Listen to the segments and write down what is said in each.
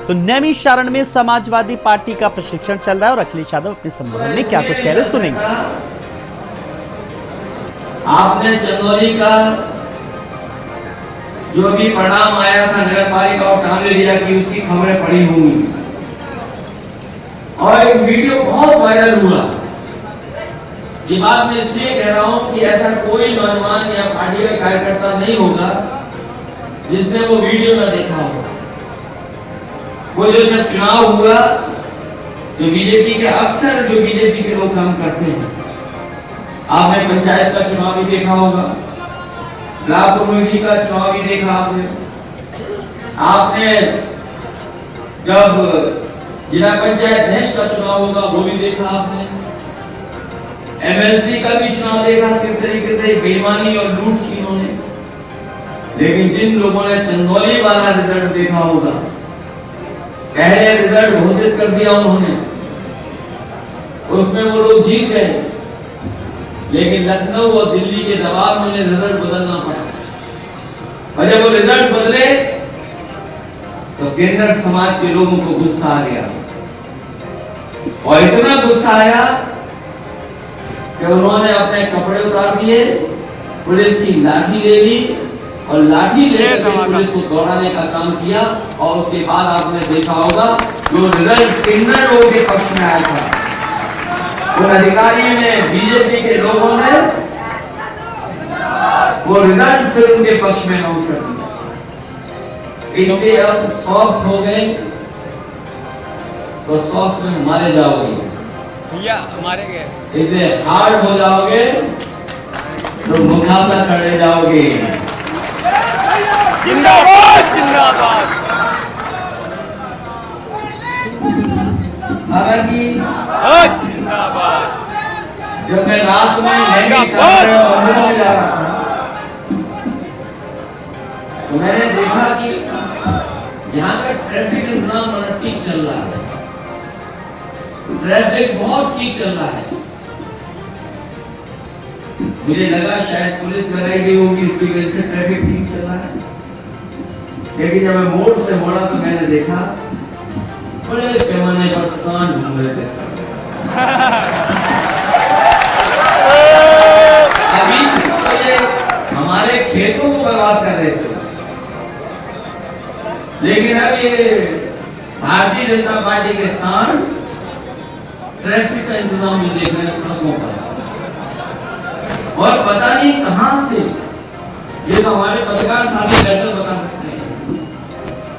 तो नैमिषारण में समाजवादी पार्टी का प्रशिक्षण चल रहा है और अखिलेश यादव अपने संबोधन में क्या कुछ कह रहे सुनेंगे। आपने चंदौली का जो भी परिणाम आया था नगर पालिका और कांग्रेस की, उसकी खबरें पड़ी होंगी और एक वीडियो बहुत वायरल हुआ। ये बात मैं इसलिए कह रहा हूं कि ऐसा कोई नौजवान या पार्टी का कार्यकर्ता नहीं होगा जिसने वो वीडियो न देखा होगा। वो जो जब चुनाव हुआ, जो बीजेपी के अक्सर जो बीजेपी के लोग काम करते हैं, आपने पंचायत का चुनाव भी देखा होगा, ब्लॉक कमेटी का चुनाव भी देखा आपने जब जिला पंचायत अध्यक्ष का चुनाव होगा वो भी देखा आपने, एमएलसी का भी चुनाव देखा किस तरीके से बेईमानी और लूट की उन्होंने। लेकिन जिन लोगों ने चंदौली वाला रिजल्ट देखा होगा, पहले रिजल्ट घोषित कर दिया उन्होंने, उसमें वो लोग जीत गए, लेकिन लखनऊ और दिल्ली के दबाव में उन्हें रिजल्ट बदलना पड़ा। और जब वो रिजल्ट बदले तो किन्नर समाज के लोगों को गुस्सा आ गया और इतना गुस्सा आया कि उन्होंने अपने कपड़े उतार दिए, पुलिस की लाठी ले ली और लाठी लेकर पुलिस को दौड़ाने का काम किया। और उसके बाद आपने देखा होगा जो रिजल्ट किन्नर लोगों के पक्ष में आया था, उन अधिकारियों ने, बीजेपी के लोगों ने वो रिजल्ट फिर उनके पक्ष में अनाउंस कर दिया। इसलिए अब सॉफ्ट हो गए तो सॉफ्ट में मारे जाओगे भैया, मारे गए। इसलिए हार्ड हो जाओगे तो मुकाबला करने जाओगे। जिंदाबाद जिंदाबाद। हालांकि जिंदाबाद। जब मैं रात में नैमिषारण मंदिर में जा रहा था तो मैंने देखा कि यहाँ का ट्रैफिक इंतजाम बड़ा ठीक चल रहा है, ट्रैफिक बहुत ठीक चल रहा है। मुझे लगा शायद पुलिस लगाई गई होगी, इसकी वजह से ट्रैफिक ठीक चल रहा है। लेकिन जब मैं मोड़ से मुड़ा तो मैंने देखा बड़े पैमाने पर सांड घूम रहे थे। अभी तो ये हमारे खेतों को बर्बाद कर रहे थे, लेकिन अब ये भारतीय जनता पार्टी के सांड ट्रैफिक का इंतजाम भी देख रहे हैं सड़कों पर। और पता नहीं कहां से, ये तो हमारे पत्रकार साथी बेहतर बता सकते हैं,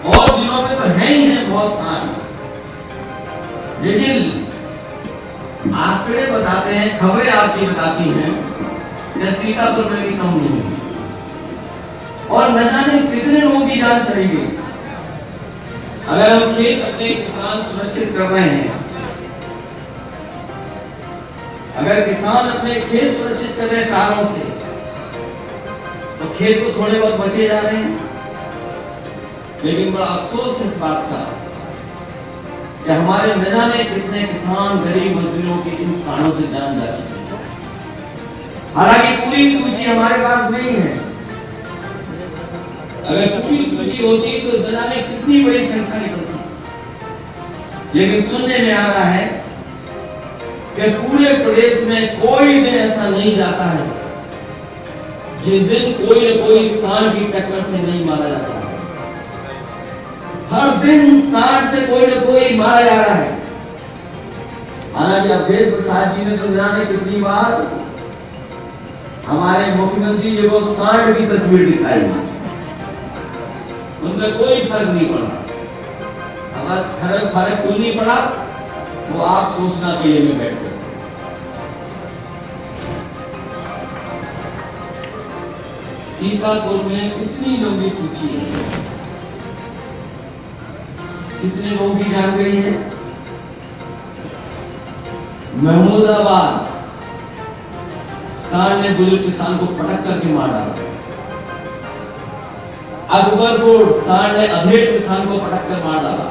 और जिलों में तो है ही है बहुत सांड, लेकिन आंकड़े बताते हैं, खबरें आपकी बताती हैं कि सीतापुर में भी कम नहीं है। और न जाने कितने लोगों की जान चली गई। अगर हम खेत अपने किसान सुरक्षित कर रहे हैं, अगर किसान अपने खेत सुरक्षित कर रहे हैं तारों के, तो खेत को थोड़े बहुत बचे जा रहे हैं। लेकिन बड़ा अफसोस इस बात का कि हमारे न जाने कितने किसान, गरीब मजदूरों की इन सांडों से जान जा चुकी है। हालांकि पूरी सूची हमारे पास नहीं है, अगर पूरी सूची होती तो न जाने कितनी बड़ी संख्या निकलती। लेकिन सुनने में आ रहा है कि पूरे प्रदेश में कोई दिन ऐसा नहीं जाता है जिस दिन कोई न कोई सांड की टक्कर से नहीं मारा जाता है। हर दिन सांड से कोई न कोई मारा जा रहा है। हालांकि अवधेश प्रसाद जी ने तो जाने कितनी बार हमारे मुख्यमंत्री जी को सांड की तस्वीर दिखाई, उनमें कोई फर्क नहीं पड़ा। अगर फर्क क्यों नहीं पड़ा वो आप सोचना के लिए में बैठे। सीतापुर में कितनी लंबी सूची है, कितने लोगों की जान गई है। महमूदाबाद सांड ने बुजुर्ग किसान को पटक करके मार डाला। अकबरपुर सांड ने अधेड़ किसान को पटक कर मार डाला।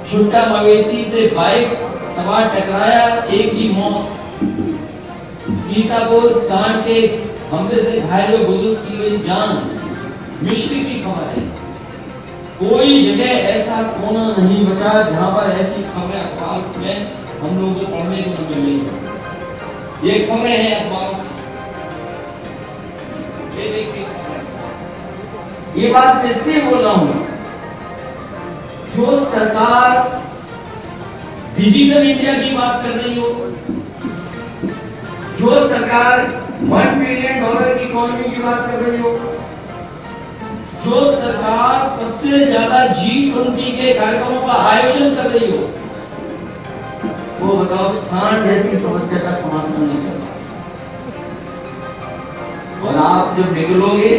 छुट्टा मवेशी से बाइक सवार टकराया, एक की मौत। सीतापुर सांड के हमले से घायल हुए बुजुर्ग की गई जान। मिश्री की खबर है कोई जगह ऐसा कोना नहीं बचा जहां पर ऐसी खबरें अखबार में हम लोगों को पढ़ने को न मिलेंगी। ये खबरें हैं अखबार, ये देखिए खबरें। ये बात मैं इसलिए बोल रहा हूं, जो सरकार डिजिटल इंडिया की बात कर रही हो, जो सरकार $1 ट्रिलियन की इकोनॉमी की बात कर रही हो, जो सरकार सबसे ज्यादा G20 के कार्यक्रमों का आयोजन कर रही हो, वो बताओ सांड जैसी समस्या का समाधान नहीं कर रहा। और आप जब निकलोगे,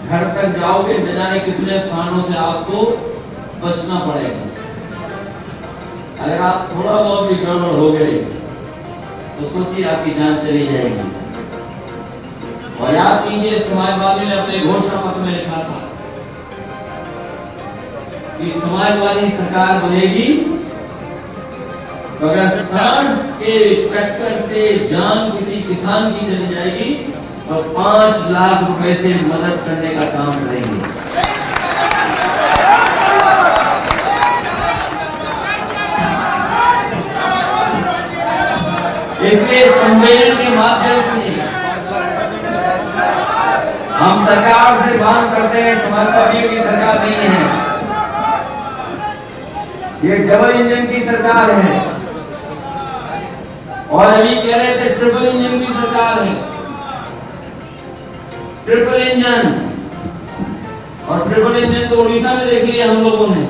घर तक जाओगे, न जाने कितने सांडों से आपको बचना पड़ेगा। अगर आप थोड़ा बहुत भी गड़बड़ हो गए तो सोचिए आपकी जान चली जाएगी। और याद कीजिए, समाजवादी ने अपने घोषणा पत्र में लिखा था कि समाजवादी सरकार बनेगी तो अगर सांड के ट्रैक्टर से जान किसी किसान की चली जाएगी तो 5 लाख रुपए से मदद करने का काम करेंगे। इसलिए सम्मेलन के माध्यम से हम सरकार से मांग करते हैं, समाजवादियों की सरकार नहीं है, ये डबल इंजन की सरकार है। और अभी कह रहे थे ट्रिपल इंजन की सरकार है, ट्रिपल इंजन। और ट्रिपल इंजन तो उड़ीसा में देख लिया हम लोगों ने।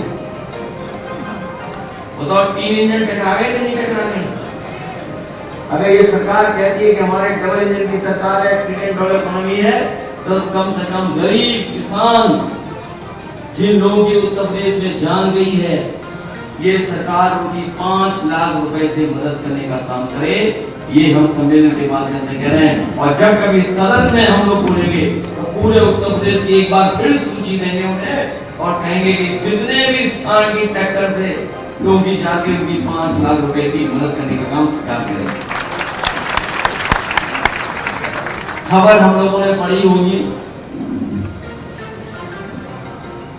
बताओ 3 इंजन टकरा गए कि नहीं टकरा गए? अगर ये सरकार कहती है कि हमारे डबल इंजन की सरकार है, $1 ट्रिलियन इकोनॉमी है, तो कम से कम गरीब किसान, जिन लोगों की उत्तर प्रदेश में जान गई है, ये सरकार उनकी 5 लाख रुपए से मदद करने का काम करे। ये हम सम्मेलन के माध्यम से कह रहे हैं। और जब कभी सदन में हम लोग बोलेंगे तो पूरे उत्तर प्रदेश की एक बार फिर सूची देंगे उन्हें और कहेंगे कि जितने भी सांड की ट्रैक्टर से लोग भी जाके उनकी 5 लाख रुपए की मदद करने का काम सरकार करेगी। खबर हम लोगों ने पढ़ी होगी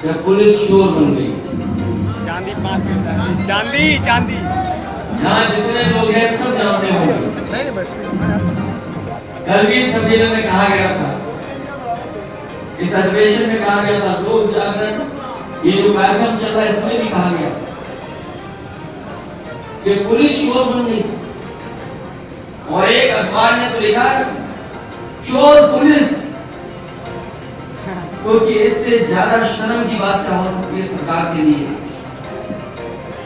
कि पुलिस चोर बन गई। चांदी 5 किलो चांदी चांदी। यहाँ जितने लोग हैं सब जानते होंगे। कल भी सम्मेलन में कहा गया था, इस अधिवेशन में कहा गया था, लोक जागरण ये जो कार्यक्रम चल रहा है इसमें भी कहा गया कि पुलिस चोर बन गई। और एक अखबार ने तो लिखा चोर पुलिस। सोचिए, इससे ज्यादा शर्म की बात क्या हो सकती है सरकार के लिए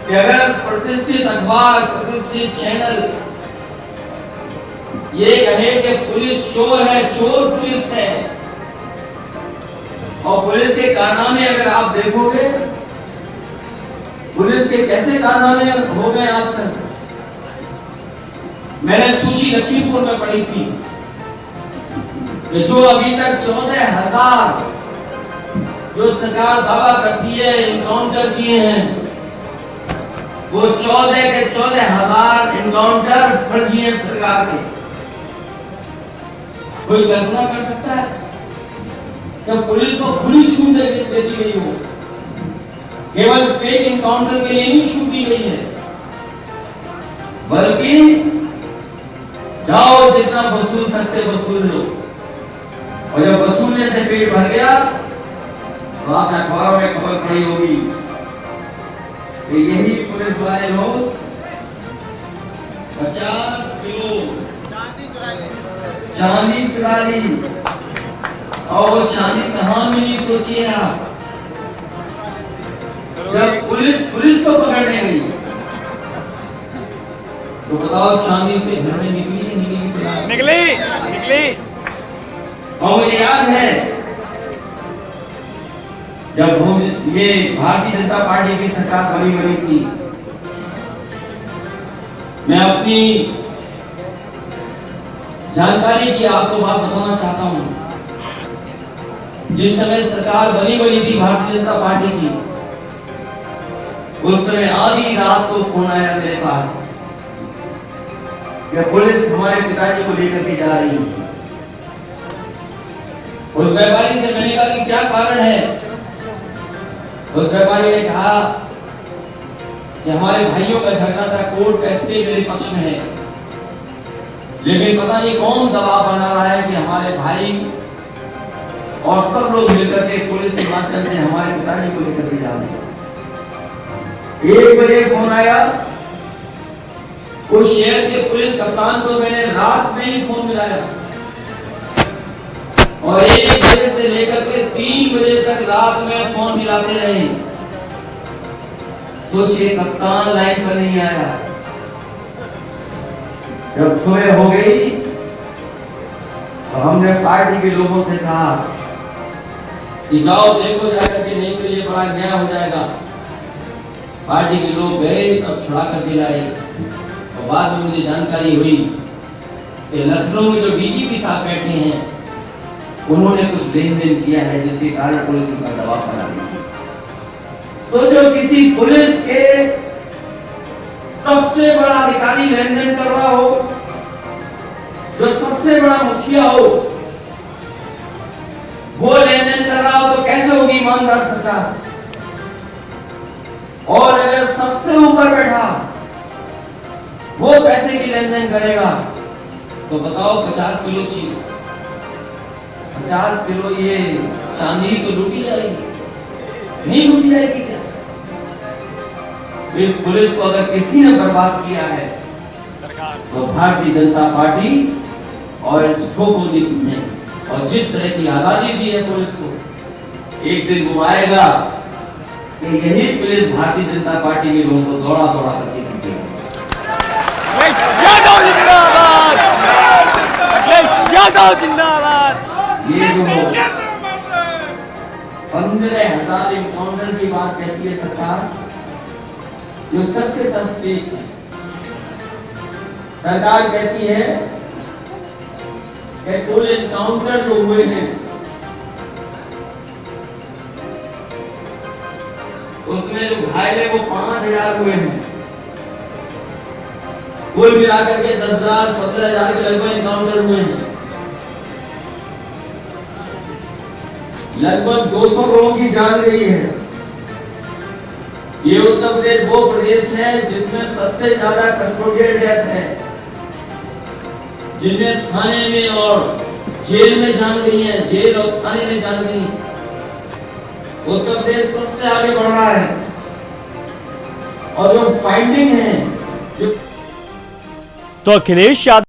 कि अगर प्रतिष्ठित अखबार, प्रतिष्ठित चैनल ये कहे कि पुलिस चोर है, चोर पुलिस है, और पुलिस के कारनामे अगर आप देखोगे, पुलिस के कैसे कारनामे हो गए आज तक। मैंने सूची लखीमपुर में पढ़ी थी कि जो अभी तक 14,000 जो सरकार दावा करती है इनकाउंटर किए हैं, वो 14 के 14,000 इनकाउंटर फर्जी हैं सरकार के। कोई कल्पना कर सकता है कि पुलिस को खुली छूट दे दी गई हो, केवल फेक इनकाउंटर के लिए नहीं छूट दी गई है, बल्कि जाओ जितना वसूल सकते वसूल लो। और जब वसूलने से पेट भर गया तो आप अखबारों में खबर पड़ी होगी कि यही पुलिस वाले लोग 50 किलो चांदी चुरा ली। और वो चांदी कहाँ मिली सोचिए आप। जब पुलिस को पकड़ने गई तो बताओ चांदी से घर में निकली निकली। और मुझे याद है जब ये भारतीय जनता पार्टी की सरकार बनी थी, मैं अपनी जानकारी की आपको बात बताना चाहता हूं। जिस समय सरकार बनी थी भारतीय जनता पार्टी की, उस समय आधी रात को फोन आया मेरे पास कि पुलिस हमारे पिताजी को लेकर के जा रही है। उस व्यापारी से मैंने कहा कि क्या कारण है। उस व्यापारी ने कहा कि हमारे भाइयों का झगड़ा था, कोर्ट का स्टे मेरे पक्ष में है, लेकिन पता नहीं कौन दबाव बना रहा है कि हमारे भाई और सब लोग मिलकर के पुलिस के माध्यम से हमारे पिताजी को लेकर के जा रहे हैं। 1 बजे फोन आया, उस शहर के पुलिस कप्तान को मैंने रात में ही फोन मिलाया और 1 बजे से लेकर के 3 बजे तक रात में फोन मिलाते रहे। सोचिए, कप्तान लाइन पर नहीं आया। जब सुबह हो गई तो हमने पार्टी के लोगों से कहा कि जाओ देखो जाकर के, नहीं तो ये बड़ा अन्याय हो जाएगा। पार्टी के लोग गए, तब छुड़ा कर लाए और बाद में मुझे जानकारी हुई कि लखनऊ में जो डीजीपी साहब बैठे हैं उन्होंने कुछ लेन देन किया है, जिसके कारण पुलिस उनका दबाव बना दिया। सोचो, किसी पुलिस के सबसे बड़ा अधिकारी लेन देन कर रहा हो, जो सबसे बड़ा मुखिया हो वो लेन देन कर रहा हो, तो कैसे होगी ईमानदार सरकार? और अगर सबसे ऊपर बैठा वो पैसे की लेन देन करेगा तो बताओ, 50 किलो चीज, 50 किलो ये चांदी तो लूटी जाएगी, नहीं लूटी जाएगी क्या? इस पुलिस को अगर किसी ने बर्बाद किया है तो भारतीय जनता पार्टी और इस ठोको नीति ने, और जिस तरह की आजादी दी है पुलिस को, एक दिन वो आएगा कि यही पुलिस भारतीय जनता पार्टी के लोगों को दौड़ा दौड़ा करके ये जो 15,000 इनकाउंटर की बात कहती है सरकार, जो सबके सब फेक है। सरकार कहती है कि कुल इनकाउंटर जो हुए हैं उसमें जो घायल है वो 5,000 हुए हैं। कुल मिलाकर के 10,000 15,000 के लगभग इनकाउंटर हुए हैं। लगभग 200 लोगों की जान गई है। ये उत्तर प्रदेश वो प्रदेश है जिसमें सबसे ज्यादा कस्टोडियल डेथ है, जिनमें थाने में और जेल में जान गई है, जेल और थाने में जान गई है। उत्तर प्रदेश सबसे आगे बढ़ रहा है। और जो फाइंडिंग है, जो तो अखिलेश यादव